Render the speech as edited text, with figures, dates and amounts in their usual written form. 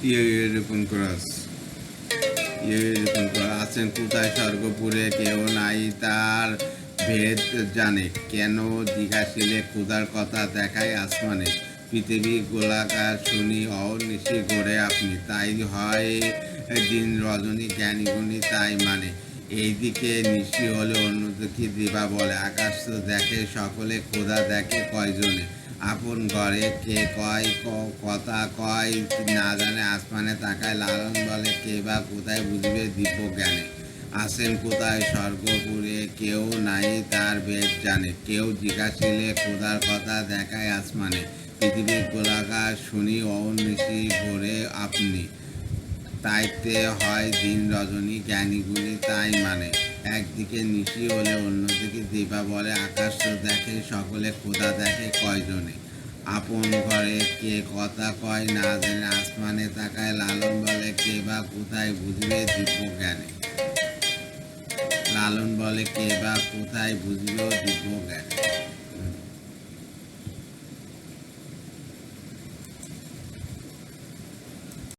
এরকম ক্রস এরকম আছেন কোথায় স্বর্গপুরে কেউ নাই তার ভেদ জানে কেন জিজ্ঞাসিলে ক্ষুধার কথা দেখায় আসমানে পৃথিবী গোলাকার শুনি অহর্নিশি গড়ে আপনি তাই হয় দিন রজনী জ্ঞানী গুণী তাই মানে এইদিকে নিশি হলে অন্যদিকে দিবা বলে আকাশ তো দেখে সকলে ক্ষুধা দেখে কয়জনে আপন ঘরে কে কয় কথা কয় না জানে আসমানে তাকায় লালন বলে কে বা কোথায় বুঝবে দিব্য জ্ঞানে আসেন কোথায় স্বর্গপুরে কেউ নাই তার ভেদ জানে কেউ জিজ্ঞাসিলে খোদার কথা দেখায় আসমানে পৃথিবীর গোলাকার শুনি অহর্নিশি ভোরে আপনি তাইতে হয় দিন রজনী জ্ঞানীগুলি তাই মানে একদিকে নিশি হলে অন্যদিকে দিবা বলে আকাশ তো দেখে সকলে খোদা দেখে কয়জনে আপন ঘরে কে কথা কয় না জেনে আসমানে তাকায় লালন বলে কে বা কোথায় বুঝবে দিব্য জ্ঞানে লালন বলে কে বা কোথায় বুঝবে দিব্য জ্ঞানে।